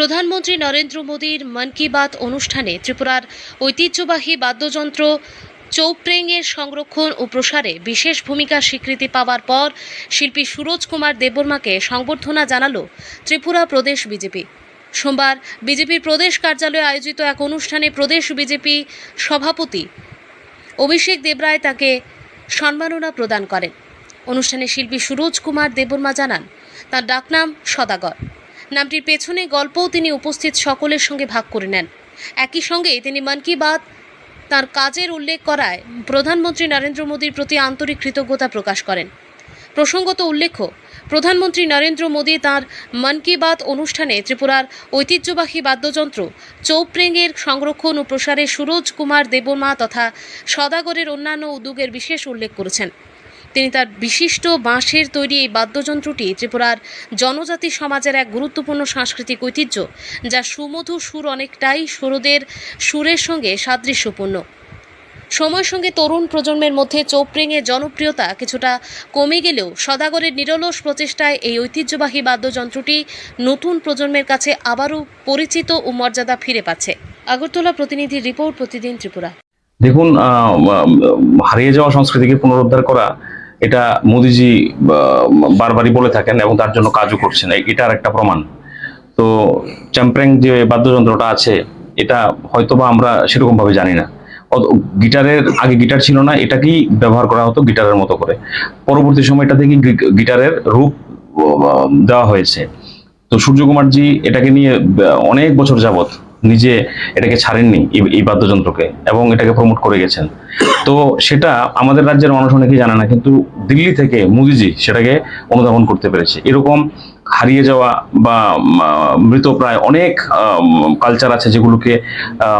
প্রধানমন্ত্রী নরেন্দ্র মোদীর মন কি বাত অনুষ্ঠানে ত্রিপুরার ঐতিহ্যবাহী বাদ্যযন্ত্র চৌপ্রেংয়ের সংরক্ষণ ও প্রসারে বিশেষ ভূমিকার স্বীকৃতি পাওয়ার পর শিল্পী সুরজ কুমার দেববর্মাকে সংবর্ধনা জানালো ত্রিপুরা প্রদেশ বিজেপি। সোমবার বিজেপির প্রদেশ কার্যালয়ে আয়োজিত এক অনুষ্ঠানে প্রদেশ বিজেপি সভাপতি অভিষেক দেবরায় তাকে সম্মাননা প্রদান করেন। অনুষ্ঠানে শিল্পী সুরজ কুমার দেববর্মা জানান, তার ডাকনাম সদাগর। নামটির পেছনে গল্পও তিনি উপস্থিত সকলের সঙ্গে ভাগ করে নেন। একই সঙ্গে তিনি মন কি বাত তার কাজের উল্লেখ করায় প্রধানমন্ত্রী নরেন্দ্র মোদীর প্রতি আন্তরিক কৃতজ্ঞতা প্রকাশ করেন। প্রসঙ্গত উল্লেখ্য, প্রধানমন্ত্রী নরেন্দ্র মোদী তাঁর মন কি বাত অনুষ্ঠানে ত্রিপুরার ঐতিহ্যবাহী বাদ্যযন্ত্র চৌপ্রেংয়ের সংরক্ষণ ও প্রসারে সুরজ কুমার দেববর্মা তথা সদাগরের অন্যান্য উদ্যোগের বিশেষ উল্লেখ করেছেন। তিনি তার বিশিষ্ট বাঁশের তৈরি এই বাদ্যযন্ত্রটি ত্রিপুরার জনজাতি সমাজের এক গুরুত্বপূর্ণ সাংস্কৃতিক ঐতিহ্য, যা সুমধুর সুর অনেকটাই সুরদের সুরের সঙ্গে সাদৃশ্যপূর্ণ। সময়ের সঙ্গে তরুণ প্রজন্মের মধ্যে চৌপ্রেংয়ের জনপ্রিয়তা কিছুটা কমে গেলেও সদাগরের নিরলস প্রচেষ্টায় এই ঐতিহ্যবাহী বাদ্যযন্ত্রটি নতুন প্রজন্মের কাছে আবারও পরিচিত ও মর্যাদা ফিরে পাচ্ছে। আগরতলা প্রতিনিধির রিপোর্ট, প্রতিদিন ত্রিপুরা। দেখুন, হারিয়ে যাওয়া সংস্কৃতিকে পুনরুদ্ধার করা, এটা মোদিজি বারবারই বলে থাকেন এবং তার জন্য কাজও করছেন। এটার একটা প্রমাণ। তো চৌপ্রেং যে বাদ্যযন্ত্রটা আছে, এটা হয়তোবা আমরা সেরকম ভাবে জানি না। গিটারের আগে গিটার ছিল না, এটাকেই ব্যবহার করা হতো গিটারের মতো করে। পরবর্তী সময় এটা থেকে গিটারের রূপ দেওয়া হয়েছে। তো সূর্যকুমারজি এটাকে নিয়ে অনেক বছর যাবত নিজে এটাকে ছাড়েননি এই বাদ্যযন্ত্রকে, এবং এটাকে প্রমোট করে গেছেন। তো সেটা আমাদের রাজ্যের মানুষ অনেকেই জানে না, কিন্তু দিল্লি থেকে মোদিজি সেটাকে অনুধাবন করতে পেরেছে। এরকম হারিয়ে যাওয়া বা মৃতপ্রায় অনেক কালচার আছে, যেগুলোকে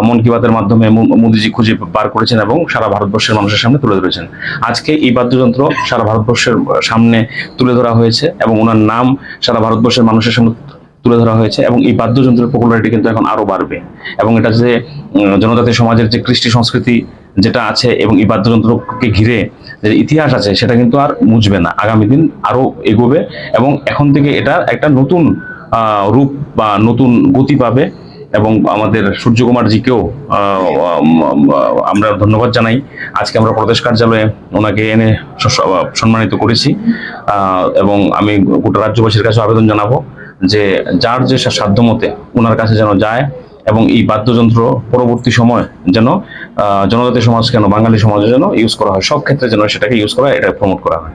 মন কি বাতের মাধ্যমে মোদিজি খুঁজে বার করেছেন এবং সারা ভারতবর্ষের মানুষের সামনে তুলে ধরেছেন। আজকে এই বাদ্যযন্ত্র সারা ভারতবর্ষের সামনে তুলে ধরা হয়েছে এবং ওনার নাম সারা ভারতবর্ষের মানুষের সামনে তুলে ধরা হয়েছে, এবং এই বাদ্যযন্ত্রের পপুলারিটি কিন্তু এখন আরো বাড়বে। এবং এটা যে জনজাতি সমাজের যে কৃষ্টি সংস্কৃতি যেটা আছে এবং এই বাদ্যযন্ত্রকে ঘিরে যে ইতিহাস আছে, সেটা কিন্তু আর মুছবে না, আগামী দিন আরো এগোবে, এবং এখন থেকে এটা একটা নতুন রূপ বা নতুন গতি পাবে। এবং আমাদের সূর্যকুমারজিকেও আমরা ধন্যবাদ জানাই। আজকে আমরা প্রদেশ কার্যালয়ে ওনাকে এনে সম্মানিত করেছি, এবং আমি গোটা রাজ্যবাসীর কাছে আবেদন জানাবো যে যার যে সাধ্যমতে ওনার কাছে যেন যায়, এবং এই বাদ্যযন্ত্র পরবর্তী সময় যেন জনজাতি সমাজ কেন বাঙালি সমাজে যেন ইউজ করা হয়, সব ক্ষেত্রে যেন সেটাকে ইউজ করা হয়, এটা প্রমোট করা হয়।